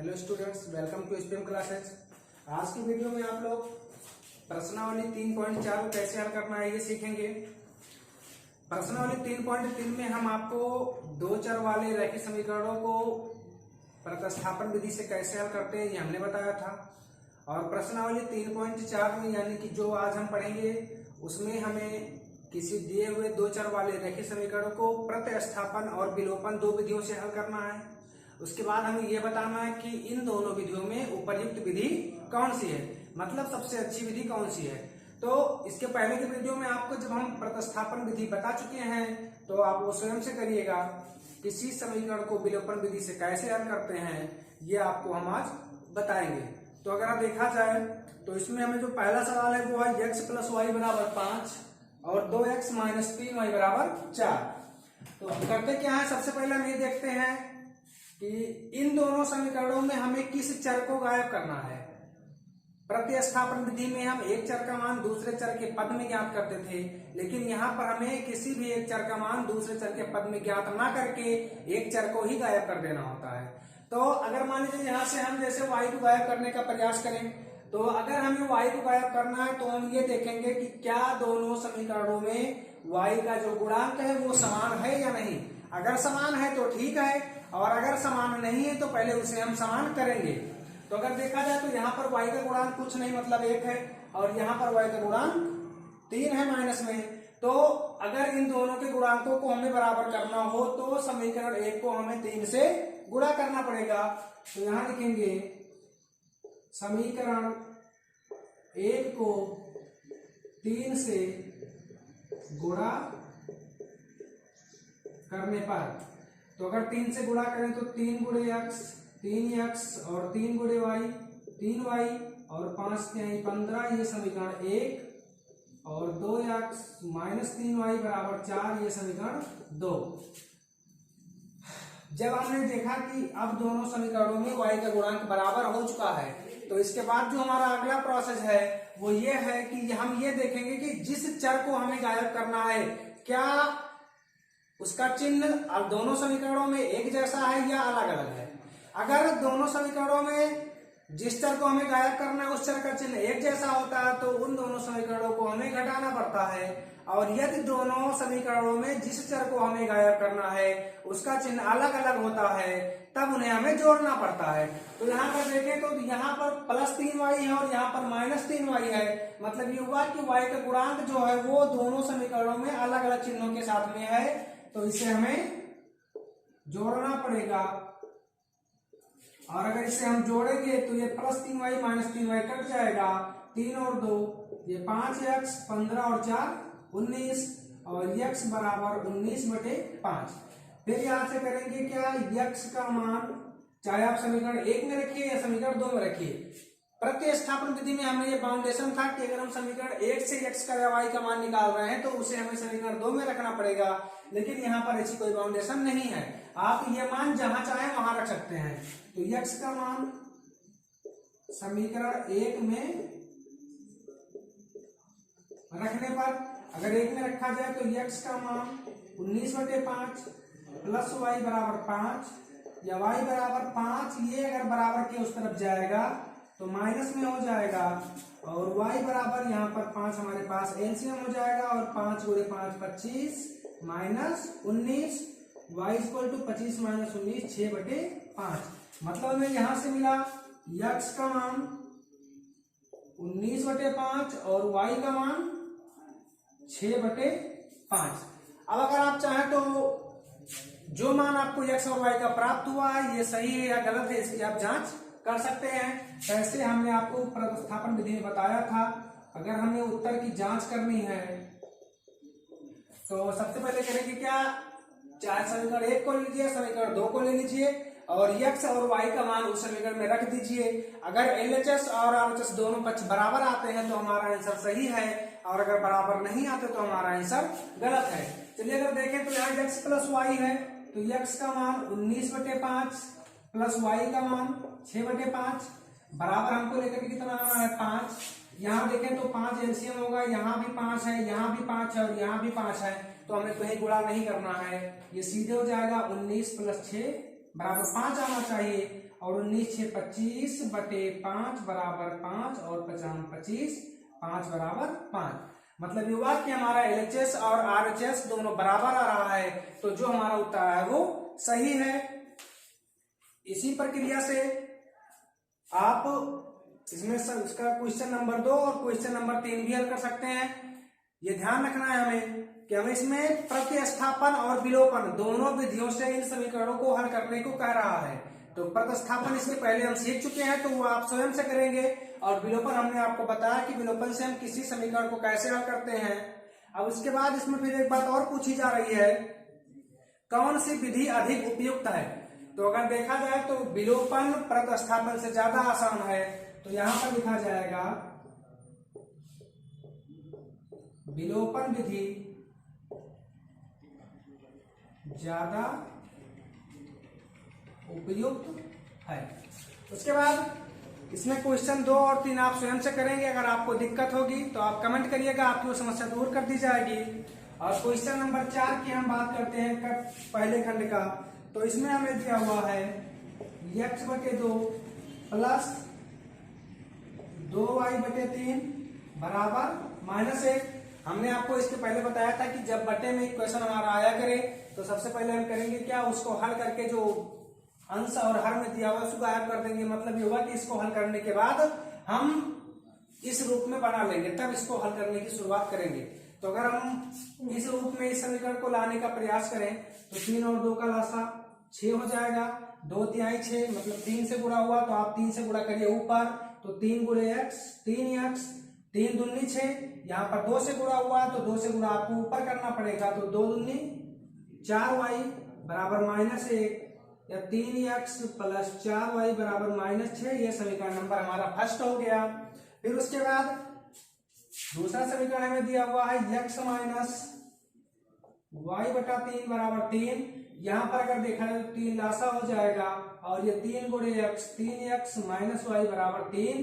Hello students, welcome to stem classes. आज की video में आप लोग प्रश्नावली 3.4 को कैसे हल करना है ये सीखेंगे। प्रश्नावली 3.3 में हम आपको दो चर वाले रैखिक समीकरणों को प्रतिस्थापन विधि से कैसे हल करते हैं ये हमने बताया था। और प्रश्नावली 3.4 में यानी कि जो आज हम पढ़ेंगे उसमें हमें किसी दिए हुए दो चर वाले रैखिक समीकरणों को प्रतिस्थापन और विलोपन दो विधियों से हल करना है। उसके बाद हमें यह बताना है कि इन दोनों विधियों में उपयुक्त विधि कौन सी है, मतलब सबसे अच्छी विधि कौन सी है। तो इसके पहले की वीडियो में आपको जब हम प्रतिस्थापन विधि बता चुके हैं तो आप वो स्वयं से करिएगा। किसी समीकरण को विलोपन विधि से कैसे हल करते हैं ये आपको हम आज बताएंगे। तो अगर देखा जाए तो इसमें हमें जो पहला सवाल है वो है x + y = 5 और 2x - 3y = 4। तो हम करते क्या है, सबसे पहले हम ये देखते हैं कि इन दोनों समीकरणों में हमें किस चर को गायब करना है। प्रतिस्थापन विधि में हम एक चर का मान दूसरे चर के पद में ज्ञात करते थे, लेकिन यहाँ पर हमें किसी भी एक चर का मान दूसरे चर के पद में ज्ञात ना करके एक चर को ही गायब कर देना होता है। तो अगर मान लीजिए यहाँ से हम जैसे y को गायब करने का प्रयास करें, तो अगर हमें y को गायब करना है तो हम ये देखेंगे कि क्या दोनों समीकरणों में y का जो गुणांक है वो समान है या नहीं। अगर समान है तो ठीक है, और अगर समान नहीं है तो पहले उसे हम समान करेंगे। तो अगर देखा जाए तो यहाँ पर y का गुणांक कुछ नहीं मतलब 1 है, और यहाँ पर y का गुणांक 3 है माइनस में। तो अगर इन दोनों के गुणांकों को हमें बराबर करना हो तो समीकरण 1 को हमें 3 से गुणा करना पड़ेगा। तो यहाँ लिखेंगे समीकरण 1 को 3 से गुणा करने पर, तो अगर 3 से गुणा करें तो 3 × x 3x और 3 × y 3y और 5 × 15 ये समीकरण 1, और 2x - 3y = 4 ये समीकरण 2। जब हमने देखा कि अब दोनों समीकरणों में y का गुणांक बराबर हो चुका है, तो इसके बाद जो हमारा अगला प्रोसेस है वो ये है कि हम ये देखेंगे कि जिस चर को हमें गायब करना है क्या उसका चिन्ह अब दोनों समीकरणों में एक जैसा है या अलग अलग है। अगर दोनों समीकरणों में जिस चर को हमें गायब करना है उस चर का चिन्ह एक जैसा होता है तो उन दोनों समीकरणों को हमें घटाना पड़ता है, और यदि दोनों समीकरणों में जिस चर को हमें गायब करना है उसका चिन्ह अलग अलग होता है तब उन्हें हमें जोड़ना पड़ता है। तो यहाँ पर देखें तो यहाँ पर +3y है और यहाँ पर -3y है, मतलब ये हुआ कि y का गुणांक जो है वो दोनों समीकरणों में अलग अलग चिन्हों के साथ में है, तो इसे हमें जोड़ना पड़ेगा। और अगर इसे हम जोड़ेंगे तो ये +3y - 3y कट जाएगा, 3 और 2 ये 5x 15 और 4 19 और x = 19/5। फिर यहां से करेंगे क्या, x का मान चाहे आप समीकरण 1 में रखिए या समीकरण 2 में रखिए। प्रतिस्थापन विधि में हमें ये बाउंडेशन था कि अगर हम समीकरण 1 से x का या y का मान निकाल रहे हैं तो उसे हमें समीकरण 2 में रखना पड़ेगा, लेकिन यहाँ पर ऐसी कोई बाउंडेशन नहीं है। आप ये मान जहां चाहे वहां रख सकते हैं। तो x का मान समीकरण 1 में रखने पर, अगर 1 में रखा जाए तो x का मान 19/5 + y = 5 या y = 5, ये अगर बराबर के उस तरफ जाएगा तो माइनस में हो जाएगा, और y बराबर यहाँ पर 5 हमारे पास एलसीएम हो जाएगा, और 5 × 5 25 - 19 y = 25 - 19 6/5। मतलब हमें यहां से मिला x का मान 19/5 और y का मान 6/5। अब अगर आप चाहें तो जो मान आपको x और y का प्राप्त हुआ है ये सही है या गलत है इसकी आप जांच कर सकते हैं। ऐसे हमने आपको प्रतिस्थापन विधि में बताया था। अगर हमें उत्तर की जांच करनी है तो सबसे पहले करेंगे क्या, चाहे समीकरण 1 को लीजिए समीकरण 2 को ले लीजिए और x और y का मान उस समीकरण में रख दीजिए। अगर LHS और RHS दोनों पक्ष बराबर आते हैं तो हमारा आंसर सही है, और अगर बराबर नहीं आते तो हमारा आंसर गलत है। चलिए अगर देखें तो यहाँ x + y है, तो x का मान 19/5 प्लस y का मान 6/5 बराबर हमको लेकर कितना आना है 5। यहाँ देखें तो 5 एलसीएम होगा, यहाँ भी 5 है, यहाँ भी 5 है और यहाँ भी 5 है, तो हमें कहीं गुणा नहीं करना है, ये सीधे हो जाएगा 19 + 6 बराबर 5 आना चाहिए, और 19 6 25 बटे 5 बराबर 5, और 50 25 5 बराबर 5। मतलब ये हुआ कि हमारा LHS और RHS दोनों बराबर आ रहा है, तो जो हमारा उत्तर है वो सही है। इसी प्रक्रिया से आप इसमें सब इसका क्वेश्चन नंबर 2 और क्वेश्चन नंबर 3 भी हल कर सकते हैं। ये ध्यान रखना है हमें कि हमें इसमें प्रतिस्थापन और विलोपन दोनों विधियों से इन समीकरणों को हल करने को कह रहा है। तो प्रतिस्थापन इसके पहले हम सीख चुके हैं, तो वो आप स्वयं से करेंगे, और विलोपन हमने आपको बताया कि विलोपन से हम किसी समीकरण को कैसे हल करते हैं। अब उसके बाद इसमें फिर एक बात और पूछी जा रही है, कौन सी विधि अधिक उपयुक्त है। तो अगर देखा जाए तो विलोपन प्रतिस्थापन से ज्यादा आसान है, तो यहां पर लिखा जाएगा विलोपन विधि ज्यादा उपयुक्त है। उसके बाद इसमें क्वेश्चन 2 और 3 आप स्वयं से करेंगे। अगर आपको दिक्कत होगी तो आप कमेंट करिएगा, आपकी वो समस्या दूर कर दी जाएगी। और क्वेश्चन नंबर 4 की हम बात करते हैं पहले खंड का। तो इसमें हमें दिया हुआ है x/2 प्लस 2y/3 बराबर -1। हमने आपको इसके पहले बताया था कि जब बटे में इक्वेशन हमारा आया करे तो सबसे पहले हम करेंगे क्या, उसको हल करके जो अंश और हर में दिया हुआ उसको गायब कर देंगे। मतलब ये हुआ कि इसको हल करने के बाद हम इस रूप में बना लेंगे, तब इसको हल करने की शुरुआत करेंगे। तो अगर हम इस रूप में इस समीकरण को लाने का प्रयास करें तो 3 और 2 का लासा 6 हो जाएगा, 2 तिहाई 6 मतलब 3 से गुणा हुआ, तो आप 3 से गुणा करिए ऊपर, तो 3 गुणे x 3x, 3 दूनी 6, यहाँ पर 2 से गुणा हुआ तो 2 से गुणा आपको ऊपर करना पड़ेगा, तो 2 दूनी 4y बराबर -1, या 3x प्लस 4y बराबर -6। यह समीकरण नंबर हमारा फर्स्ट हो गया। फिर उसके बाद दूसरा समीकरण हमें दिया हुआ है x माइनस y/3 बराबर 3। यहां पर अगर देखा जाए तो 3 लासा हो जाएगा, और ये 3 गुणे x 3x माइनस y बराबर 3,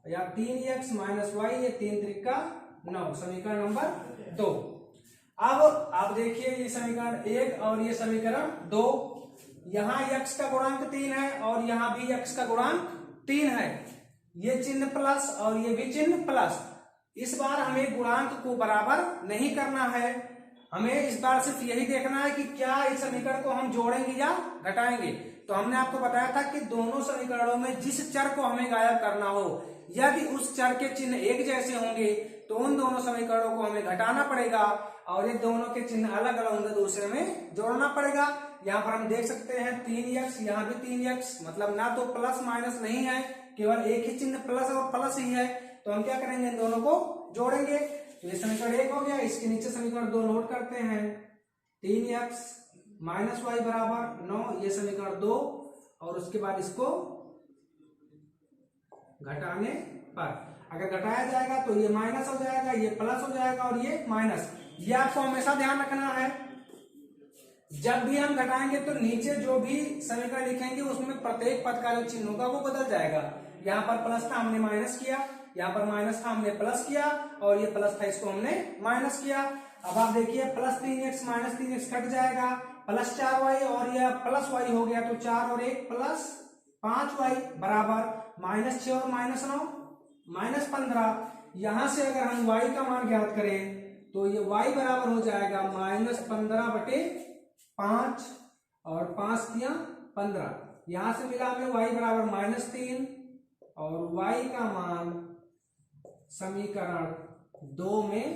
या 3x माइनस y, ये 3 त्रिका 9, समीकरण नंबर 2। अब आप देखिए ये समीकरण 1 और ये समीकरण 2, यहाँ x का गुणांक 3 है और यहाँ भी x का गुणांक 3 है। ये चिन्ह प्लस और ये भी चिन्ह प्लस। इस बार हमें गुणांक को बराबर नहीं करना है, हमें इस बार सिर्फ यही देखना है कि क्या इस समीकरण को हम जोड़ेंगे या घटाएंगे। तो हमने आपको बताया था कि दोनों समीकरणों में जिस चर को हमें गायब करना हो, यदि उस चर के चिन्ह एक जैसे होंगे तो उन दोनों समीकरणों को हमें घटाना पड़ेगा, और ये दोनों के चिन्ह अलग अलग होंगे, दूसरे में जोड़ना पड़ेगा। यहाँ पर हम देख सकते हैं 3x, यहाँ भी 3x, मतलब ना तो प्लस माइनस नहीं है, केवल एक ही चिन्ह प्लस और प्लस ही है। तो हम क्या करेंगे, इन दोनों को जोड़ेंगे। तो ये समीकरण 1 हो गया। इसके नीचे समीकरण 2 नोट करते हैं, 3x माइनस y बराबर 9, ये समीकरण 2, और उसके बाद इसको घटाने पर अगर घटाया जाएगा तो ये माइनस हो जाएगा, ये प्लस हो जाएगा, और ये माइनस। ये आपको हमेशा ध्यान रखना है, जब भी हम घटाएंगे तो नीचे जो भी समीकरण लिखेंगे उसमें प्रत्येक पद का जो चिन्ह होगा वो बदल जाएगा। यहाँ पर प्लस था हमने माइनस किया, यहाँ पर माइनस था हमने प्लस किया, और ये प्लस था इसको हमने माइनस किया। अब आप देखिए plus 3x minus 3x cut जाएगा, प्लस 4y और यह प्लस y हो गया, तो 4 और 1 प्लस 5y बराबर -6 और -9 -15। यहां से अगर हम y का मान ज्ञात करें तो ये y बराबर हो जाएगा -15/5, और 5 तिया 15। यहां से मिला हमें y बराबर -3, और y का मान समीकरण 2 में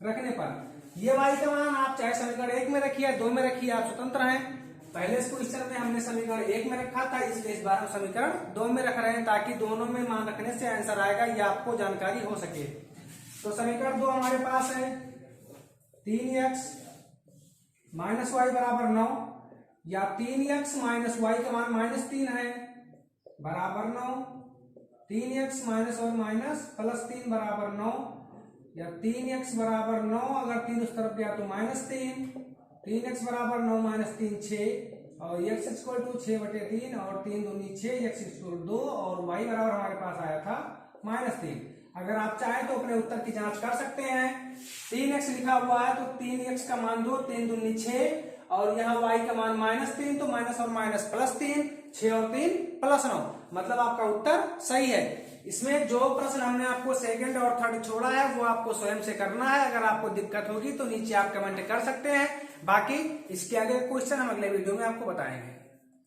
रखने पर, ये y का मान आप चाहे समीकरण 1 में रखिए 2 में रखिए, आप स्वतंत्र हैं। पहले इस क्वेश्चन में हमने समीकरण 1 में रखा था, इसलिए इस बार हम समीकरण 2 में रख रहे हैं, ताकि दोनों में मान रखने से आंसर आएगा, ये आपको जानकारी हो सके। तो समीकरण 2 हमारे पास है 3x माइनस y बराबर 9, या 3x माइनस y का मान -3 है बराबर 9, 3x माइनस और माइनस +3 बराबर 9, या 3x बराबर 9, अगर 3 उस तरफ गया तो -3, 3x बराबर 9 - 3 6, और x इक्वल टू 6/3, और 3 दूनी 6, x इक्वल 2, और y बराबर हमारे पास आया था -3। अगर आप चाहें तो अपने उत्तर की जांच कर सकते हैं। 3x लिखा हुआ है तो 3x का मान दो, 3 दूनी 6, और यहाँ y का मान -3, तो माइनस और माइनस +3, 6 और 3 +9, मतलब आपका उत्तर सही है। इसमें जो प्रश्न हमने आपको सेकंड और थर्ड छोड़ा है वो आपको स्वयं से करना है। अगर आपको दिक्कत होगी तो नीचे आप कमेंट कर सकते हैं। बाकी इसके आगे क्वेश्चन हम अगले वीडियो में आपको बताएंगे।